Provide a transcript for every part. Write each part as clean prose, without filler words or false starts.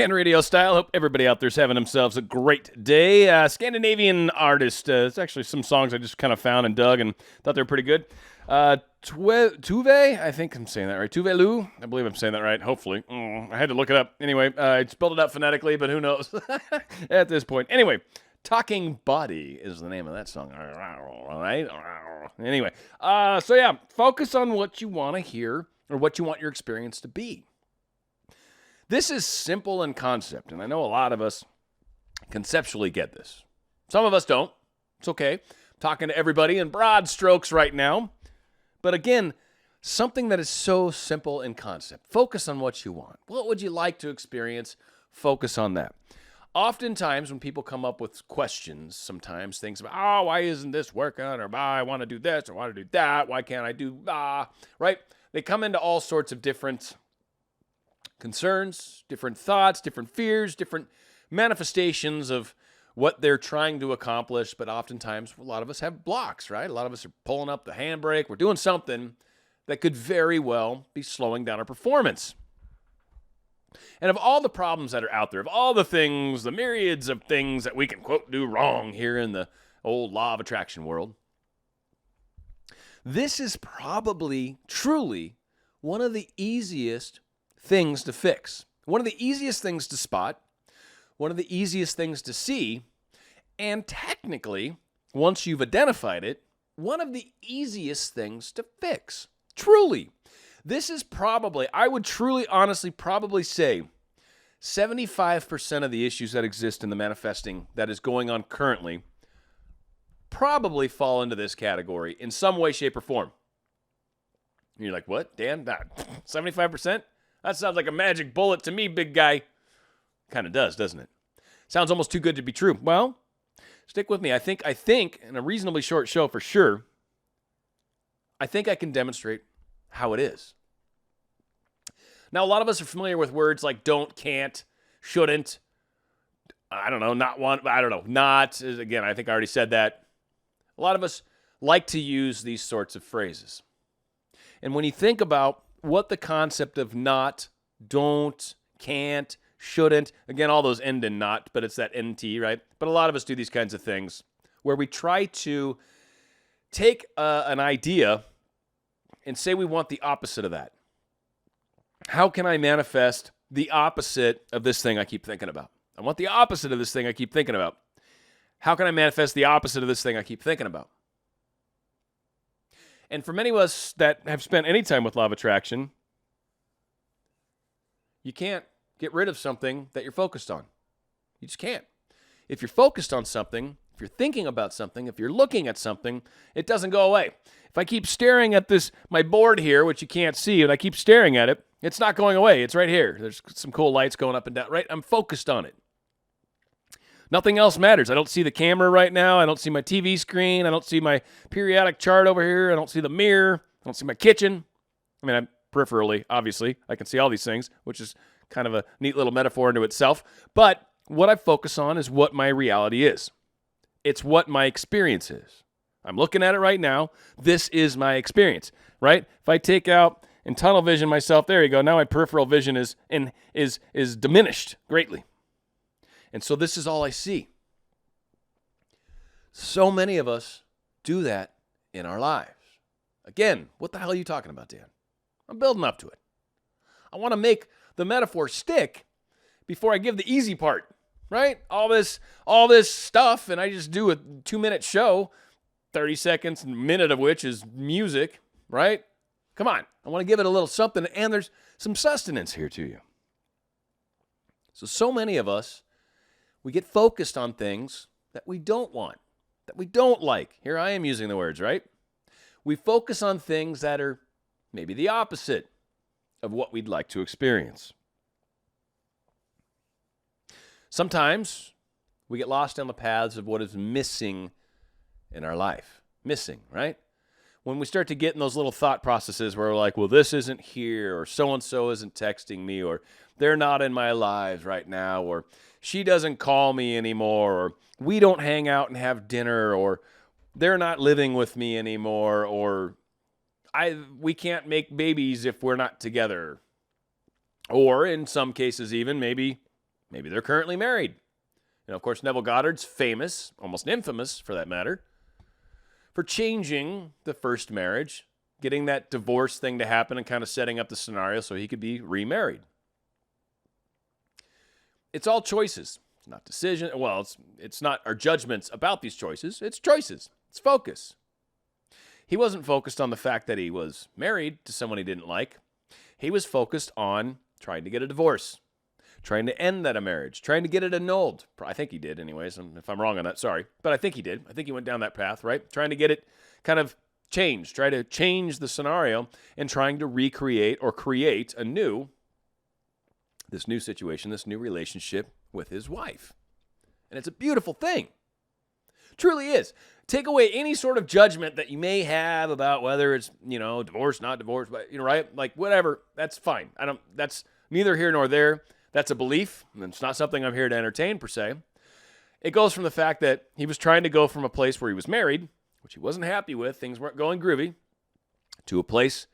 and RadioStyle. Hope everybody out there's having themselves a great day. Scandinavian artist. It's actually some songs I just kind of found and dug and thought they were pretty good. Tuve, I think I'm saying that right. Tuvelu, I believe I'm saying that right. Hopefully. I had to look it up. Anyway, I spelled it out phonetically, but who knows at this point. Anyway, Talking Body is the name of that song. All right. Anyway, so yeah, focus on what you want to hear or what you want your experience to be. This is simple in concept, and I know a lot of us conceptually get this. Some of us don't. It's okay. I'm talking to everybody in broad strokes right now. But again, something that is so simple in concept. Focus on what you want. What would you like to experience? Focus on that. Oftentimes, when people come up with questions, sometimes things about, oh, why isn't this working? Or, I want to do this, or I want to do that. Why can't I do, right? They come into all sorts of different concerns, different thoughts, different fears, different manifestations of what they're trying to accomplish. But oftentimes, a lot of us have blocks, right? A lot of us are pulling up the handbrake. We're doing something that could very well be slowing down our performance. And of all the problems that are out there, of all the things, the myriads of things that we can, quote, do wrong here in the old law of attraction world, this is probably, truly, one of the easiest things to fix. One of the easiest things to spot, one of the easiest things to see, and technically, once you've identified it, one of the easiest things to fix. Truly. This is probably, I would truly, honestly, probably say 75% of the issues that exist in the manifesting that is going on currently probably fall into this category in some way, shape, or form. And you're like, what, Dan? 75%? That sounds like a magic bullet to me, big guy. Kind of does, doesn't it? Sounds almost too good to be true. Well, stick with me. I think, in a reasonably short show for sure, I think I can demonstrate how it is. Now, a lot of us are familiar with words like don't, can't, shouldn't, not. Again, I think I already said that. A lot of us like to use these sorts of phrases. And when you think about what the concept of not, don't, can't, shouldn't, again, all those end in not, but it's that NT, right? But a lot of us do these kinds of things where we try to take an idea and say we want the opposite of that. How can I manifest the opposite of this thing I keep thinking about? I want the opposite of this thing I keep thinking about. How can I manifest the opposite of this thing I keep thinking about? And for many of us that have spent any time with law of attraction, you can't get rid of something that you're focused on. You just can't. If you're focused on something, if you're thinking about something, if you're looking at something, it doesn't go away. If I keep staring at my board here, which you can't see, and I keep staring at it, it's not going away. It's right here. There's some cool lights going up and down, right? I'm focused on it. Nothing else matters. I don't see the camera right now. I don't see my TV screen. I don't see my periodic chart over here. I don't see the mirror. I don't see my kitchen. I mean, I'm peripherally, obviously. I can see all these things, which is kind of a neat little metaphor into itself. But what I focus on is what my reality is. It's what my experience is. I'm looking at it right now. This is my experience, right? If I take out and tunnel vision myself, there you go. Now my peripheral vision is diminished greatly. And so this is all I see. So many of us do that in our lives. Again, what the hell are you talking about, Dan? I'm building up to it. I want to make the metaphor stick before I give the easy part, right? All this stuff, and I just do a 2-minute show, 30 seconds, a minute of which is music, right? Come on. I want to give it a little something, and there's some sustenance here to you. So many of us, we get focused on things that we don't want, that we don't like. Here I am using the words, right? We focus on things that are maybe the opposite of what we'd like to experience. Sometimes we get lost on the paths of what is missing in our life. Missing, right? When we start to get in those little thought processes where we're like, well, this isn't here, or so-and-so isn't texting me, or they're not in my lives right now, or she doesn't call me anymore, or we don't hang out and have dinner, or they're not living with me anymore, or we can't make babies if we're not together. Or in some cases even, maybe Maybe they're currently married. Of course, Neville Goddard's famous, almost infamous for that matter, for changing the first marriage, getting that divorce thing to happen and kind of setting up the scenario so he could be remarried. It's all choices. It's not decision. Well, it's not our judgments about these choices. It's choices. It's focus. He wasn't focused on the fact that he was married to someone he didn't like. He was focused on trying to get a divorce, trying to end that marriage, trying to get it annulled. I think he did anyways. If I'm wrong on that, sorry. But I think he did. I think he went down that path, right? Trying to get it kind of changed, try to change the scenario and trying to recreate or create this new situation, this new relationship with his wife. And it's a beautiful thing. Truly is. Take away any sort of judgment that you may have about whether it's, divorce, not divorce, but, right? Like, whatever. That's fine. That's neither here nor there. That's a belief, and it's not something I'm here to entertain, per se. It goes from the fact that he was trying to go from a place where he was married, which he wasn't happy with, things weren't going groovy, to a place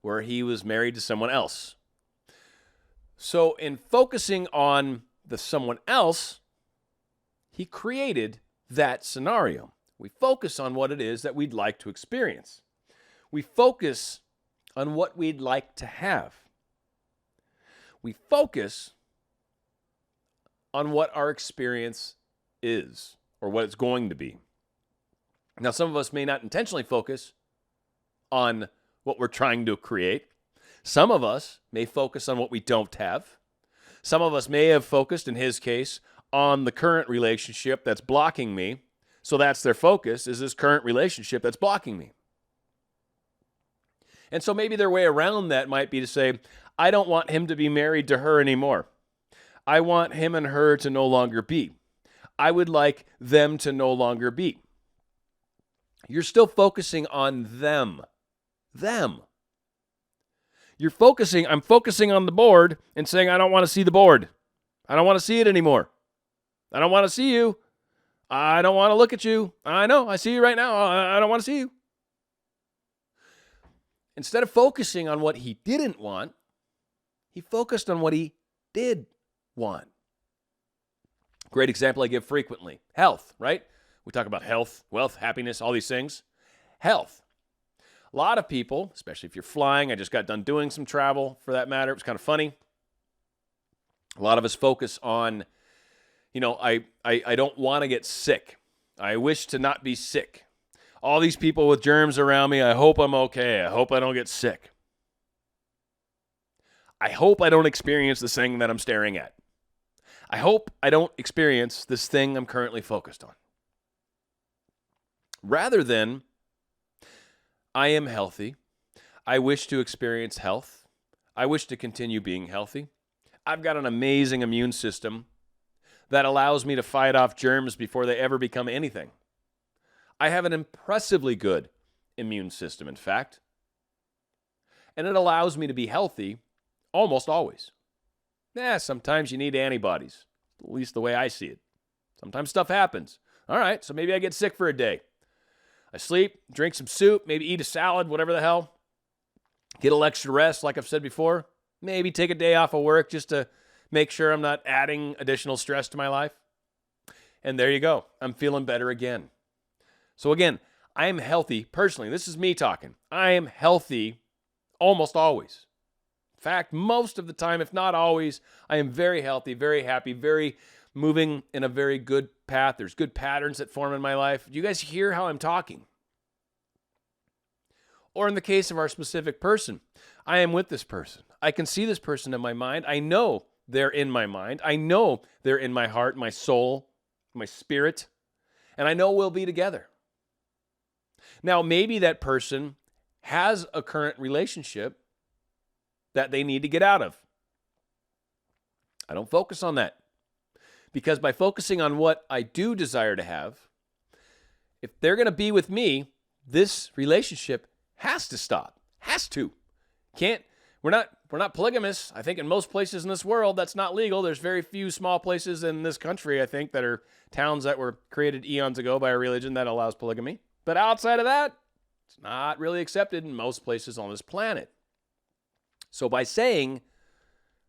where he was married to someone else. So in focusing on the someone else, he created that scenario. We focus on what it is that we'd like to experience. We focus on what we'd like to have. We focus on what our experience is or what it's going to be. Now, some of us may not intentionally focus on what we're trying to create. Some of us may focus on what we don't have. Some of us may have focused, in his case, on the current relationship that's blocking me. So that's their focus, is this current relationship that's blocking me. And so maybe their way around that might be to say, I don't want him to be married to her anymore. I want him and her to no longer be. I would like them to no longer be. You're still focusing on them. Them. I'm focusing on the board and saying, I don't want to see the board. I don't want to see it anymore. I don't want to see you. I don't want to look at you. I know, I see you right now. I don't want to see you. Instead of focusing on what he didn't want, he focused on what he did want. Great example I give frequently. Health, right? We talk about health, wealth, happiness, all these things. Health. A lot of people, especially if you're flying, I just got done doing some travel for that matter. It was kind of funny. A lot of us focus on, I don't want to get sick. I wish to not be sick. All these people with germs around me, I hope I'm okay. I hope I don't get sick. I hope I don't experience this thing that I'm staring at. I hope I don't experience this thing I'm currently focused on. Rather than, I am healthy. I wish to experience health. I wish to continue being healthy. I've got an amazing immune system that allows me to fight off germs before they ever become anything. I have an impressively good immune system, in fact. And it allows me to be healthy almost always. Sometimes you need antibodies, at least the way I see it. Sometimes stuff happens. All right, so maybe I get sick for a day. I sleep, drink some soup, maybe eat a salad, whatever the hell. Get a little extra rest, like I've said before. Maybe take a day off of work just to make sure I'm not adding additional stress to my life. And there you go. I'm feeling better again. So again, I am healthy personally. This is me talking. I am healthy almost always. In fact, most of the time, if not always, I am very healthy, very happy, very moving in a very good path. There's good patterns that form in my life. Do you guys hear how I'm talking? Or in the case of our specific person, I am with this person. I can see this person in my mind. I know they're in my mind. I know they're in my heart, my soul, my spirit, and I know we'll be together. Now, maybe that person has a current relationship that they need to get out of. I don't focus on that. Because by focusing on what I do desire to have, if they're going to be with me, this relationship has to stop. Has to. We're not polygamous. I think in most places in this world, that's not legal. There's very few small places in this country, I think, that are towns that were created eons ago by a religion that allows polygamy. But outside of that, it's not really accepted in most places on this planet. So by saying,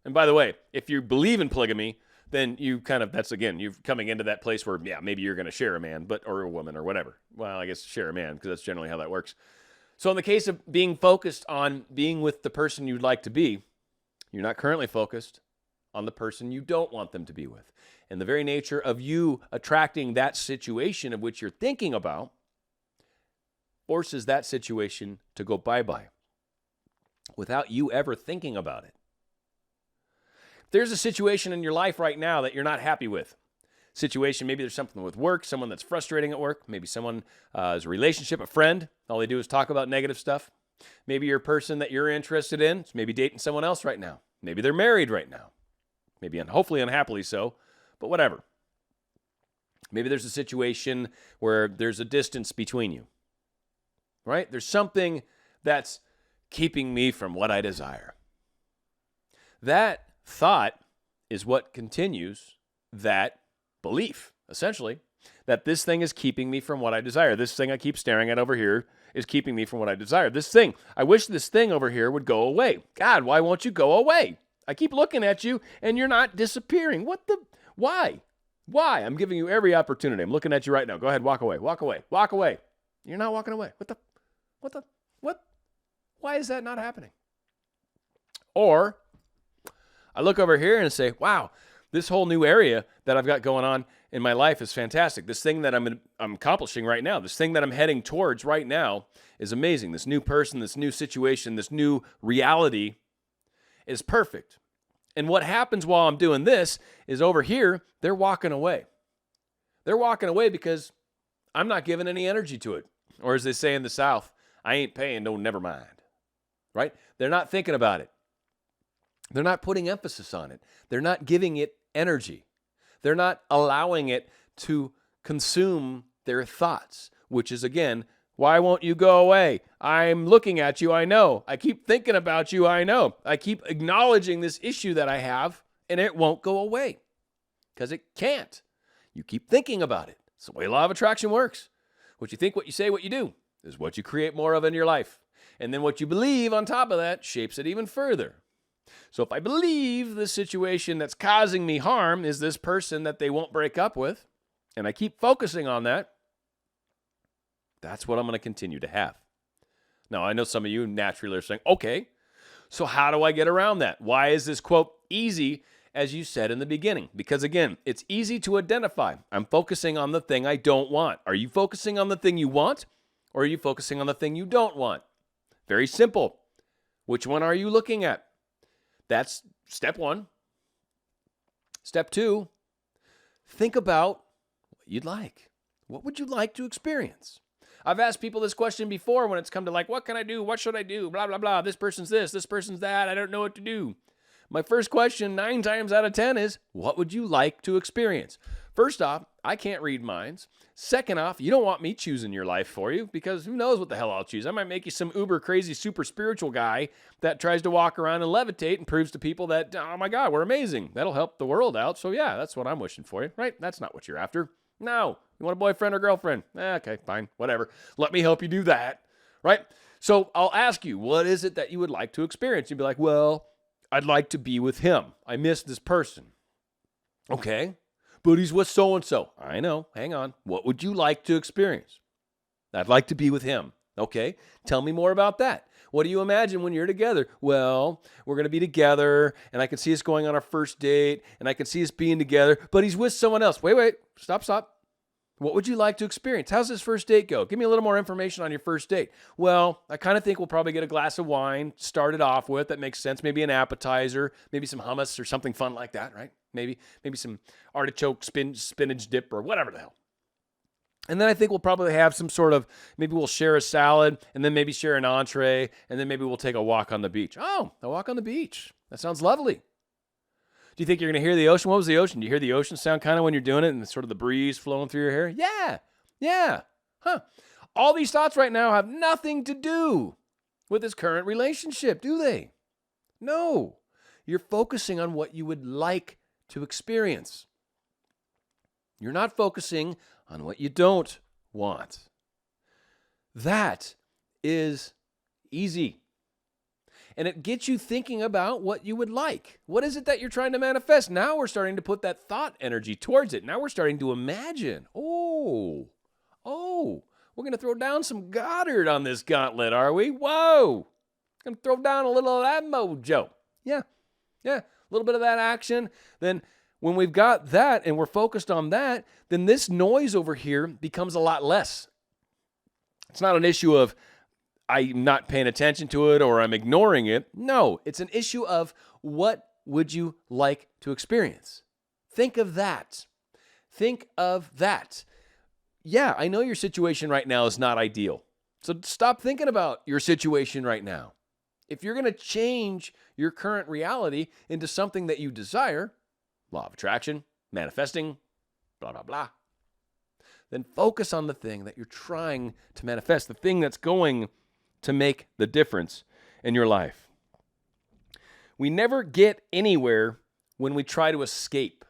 and by the way, if you believe in polygamy, then you kind of, that's again, you're coming into that place where, yeah, maybe you're going to share a man, or a woman or whatever. Well, I guess share a man, because that's generally how that works. So in the case of being focused on being with the person you'd like to be, you're not currently focused on the person you don't want them to be with. And the very nature of you attracting that situation of which you're thinking about forces that situation to go bye-bye without you ever thinking about it. If there's a situation in your life right now that you're not happy with, situation, maybe there's something with work, someone that's frustrating at work, maybe someone is a relationship, a friend, all they do is talk about negative stuff. Maybe you're a person that you're interested in, maybe dating someone else right now. Maybe they're married right now. Maybe, hopefully unhappily so, but whatever. Maybe there's a situation where there's a distance between you, right? There's something that's keeping me from what I desire. That thought is what continues that belief, essentially, that this thing is keeping me from what I desire. This thing I keep staring at over here is keeping me from what I desire. This thing, I wish this thing over here would go away. God, why won't you go away? I keep looking at you and you're not disappearing. Why? Why? I'm giving you every opportunity. I'm looking at you right now. Go ahead, walk away, walk away, walk away. You're not walking away. What? Why is that not happening? Or I look over here and say, wow, this whole new area that I've got going on in my life is fantastic. This thing that I'm accomplishing right now, this thing that I'm heading towards right now is amazing. This new person, this new situation, this new reality is perfect. And what happens while I'm doing this is over here, they're walking away. They're walking away because I'm not giving any energy to it. Or as they say in the South, I ain't paying, no, never mind. Right? They're not thinking about it. They're not putting emphasis on it. They're not giving it energy. They're not allowing it to consume their thoughts, which is, again, why won't you go away? I'm looking at you, I know. I keep thinking about you, I know. I keep acknowledging this issue that I have, and it won't go away because it can't. You keep thinking about it. It's the way law of attraction works. What you think, what you say, what you do is what you create more of in your life. And then what you believe on top of that shapes it even further. So if I believe the situation that's causing me harm is this person that they won't break up with, and I keep focusing on that, that's what I'm going to continue to have. Now, I know some of you naturally are saying, okay, so how do I get around that? Why is this, quote, easy, as you said in the beginning? Because, again, it's easy to identify. I'm focusing on the thing I don't want. Are you focusing on the thing you want, or are you focusing on the thing you don't want? Very simple. Which one are you looking at? That's step one. Step two, think about what you'd like. What would you like to experience? I've asked people this question before when it's come to like, what can I do? What should I do? Blah, blah, blah. This person's this person's that. I don't know what to do. My first question 9 times out of 10 is, what would you like to experience? First off, I can't read minds. Second off, you don't want me choosing your life for you because who knows what the hell I'll choose. I might make you some uber crazy, super spiritual guy that tries to walk around and levitate and proves to people that, oh my God, we're amazing. That'll help the world out. So yeah, that's what I'm wishing for you, right? That's not what you're after. No. You want a boyfriend or girlfriend? Okay, fine, whatever. Let me help you do that, right? So I'll ask you, what is it that you would like to experience? You'd be like, well, I'd like to be with him. I miss this person. Okay, but he's with so-and-so. I know, hang on. What would you like to experience? I'd like to be with him. Okay, tell me more about that. What do you imagine when you're together? Well, we're going to be together, and I can see us going on our first date, and I can see us being together, but he's with someone else. Wait, stop. What would you like to experience? How's this first date go? Give me a little more information on your first date. Well, I kind of think we'll probably get a glass of wine, start it off with. That makes sense. Maybe an appetizer, maybe some hummus or something fun like that, right? Maybe some artichoke spinach dip or whatever the hell. And then I think we'll probably have some sort of, maybe we'll share a salad and then maybe share an entree and then maybe we'll take a walk on the beach. Oh, a walk on the beach. That sounds lovely. Do you think you're going to hear the ocean? What was the ocean? Do you hear the ocean sound kind of when you're doing it and sort of the breeze flowing through your hair? Yeah. Huh. All these thoughts right now have nothing to do with this current relationship, do they? No. You're focusing on what you would like to experience. You're not focusing on what you don't want. That is easy. And it gets you thinking about what you would like. What is it that you're trying to manifest? Now we're starting to put that thought energy towards it. Now we're starting to imagine. Oh, we're going to throw down some Goddard on this gauntlet, are we? Whoa, going to throw down a little of that mojo. Yeah, a little bit of that action. Then when we've got that and we're focused on that, then this noise over here becomes a lot less. It's not an issue of I'm not paying attention to it or I'm ignoring it. No, it's an issue of what would you like to experience? Think of that. Think of that. Yeah, I know your situation right now is not ideal. So stop thinking about your situation right now. If you're going to change your current reality into something that you desire, law of attraction, manifesting, blah, blah, blah, then focus on the thing that you're trying to manifest, the thing that's going to make the difference in your life. We never get anywhere when we try to escape.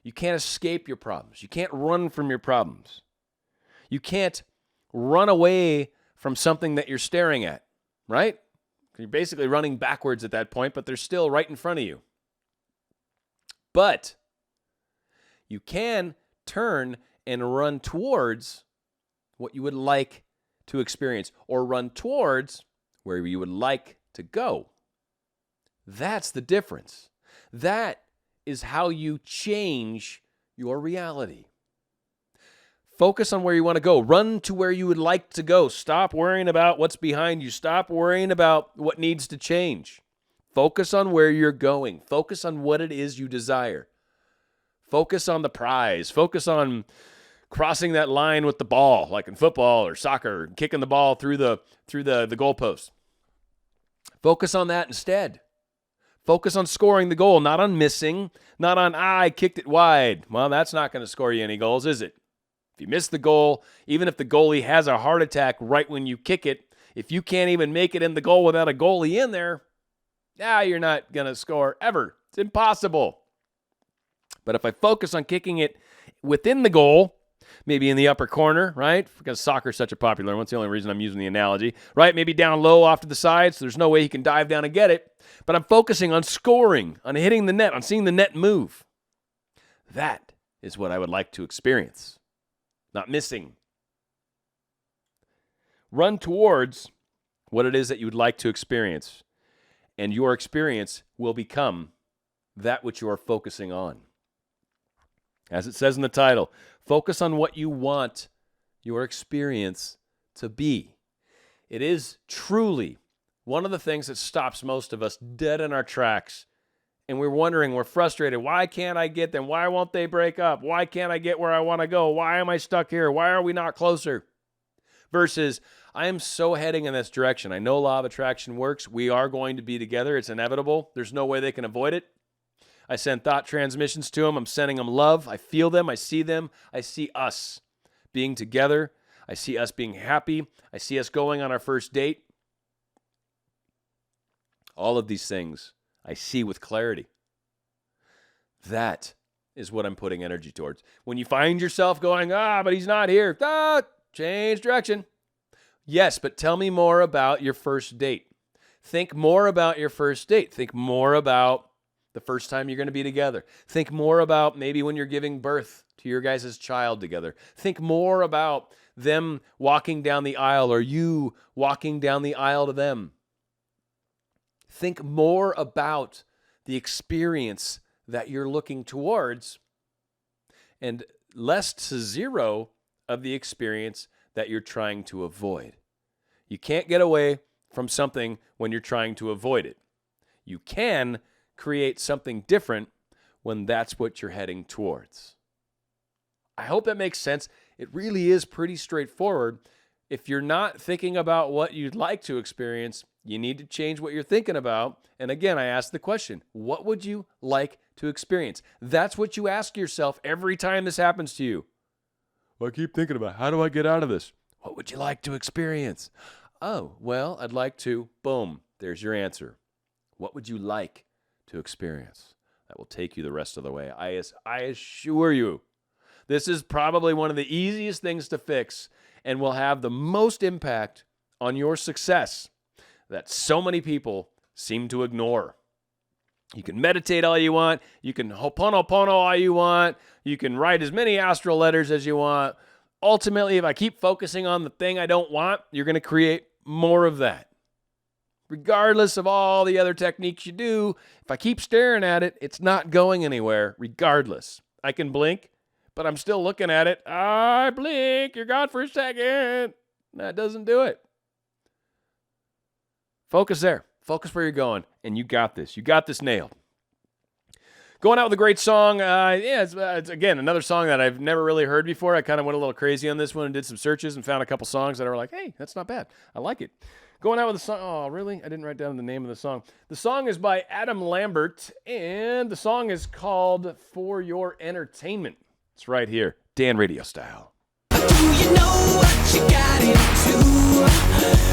You can't escape your problems. You can't run from your problems. You can't run away from something that you're staring at, right? You're basically running backwards at that point, but they're still right in front of you. But you can turn and run towards what you would like to experience, or run towards where you would like to go. That's the difference. That is how you change your reality. Focus on where you want to go. Run to where you would like to go. Stop worrying about what's behind you. Stop worrying about what needs to change. Focus on where you're going. Focus on what it is you desire. Focus on the prize. Focus on crossing that line with the ball, like in football or soccer, kicking the ball through the goalpost. Focus on that instead. Focus on scoring the goal, not on missing, not on, I kicked it wide. Well, that's not going to score you any goals, is it? If you miss the goal, even if the goalie has a heart attack right when you kick it, if you can't even make it in the goal without a goalie in there, you're not going to score ever. It's impossible. But if I focus on kicking it within the goal, maybe in the upper corner, right? Because soccer is such a popular one. It's the only reason I'm using the analogy, right? Maybe down low off to the side, so there's no way he can dive down and get it. But I'm focusing on scoring, on hitting the net, on seeing the net move. That is what I would like to experience, not missing. Run towards what it is that you would like to experience, and your experience will become that which you are focusing on. As it says in the title, focus on what you want your experience to be. It is truly one of the things that stops most of us dead in our tracks. And we're wondering, we're frustrated. Why can't I get them? Why won't they break up? Why can't I get where I want to go? Why am I stuck here? Why are we not closer? Versus, I am so heading in this direction. I know law of attraction works. We are going to be together. It's inevitable. There's no way they can avoid it. I send thought transmissions to them. I'm sending them love. I feel them. I see them. I see us being together. I see us being happy. I see us going on our first date. All of these things I see with clarity. That is what I'm putting energy towards. When you find yourself going, but he's not here. Change direction. Yes, but tell me more about your first date. Think more about your first date. Think more about the first time you're going to be together. Think more about maybe when you're giving birth to your guys' child together. Think more about them walking down the aisle or you walking down the aisle to them. Think more about the experience that you're looking towards and less to zero of the experience that you're trying to avoid. You can't get away from something when you're trying to avoid it. You can create something different when that's what you're heading towards. I hope that makes sense. It really is pretty straightforward. If you're not thinking about what you'd like to experience, you need to change what you're thinking about. And again, I ask the question, what would you like to experience? That's what you ask yourself every time this happens to you. Well, I keep thinking about, how do I get out of this? What would you like to experience? Oh, well, I'd like to, boom, there's your answer. What would you like to experience? That will take you the rest of the way. I assure you, this is probably one of the easiest things to fix and will have the most impact on your success. that so many people seem to ignore. You can meditate all you want. You can ho'oponopono all you want. You can write as many astral letters as you want. Ultimately, if I keep focusing on the thing I don't want, you're going to create more of that. Regardless of all the other techniques you do, if I keep staring at it, it's not going anywhere, regardless. I can blink, but I'm still looking at it. I blink, you're gone for a second. That doesn't do it. Focus there. Focus where you're going, and you got this. You got this nailed. Going out with a great song. It's again, another song that I've never really heard before. I kind of went a little crazy on this one and did some searches and found a couple songs that are like, hey, that's not bad. I like it. Going out with a song. Oh, really? I didn't write down the name of the song. The song is by Adam Lambert, and the song is called For Your Entertainment. It's right here. Dan Radio Style. Do you know what you got into?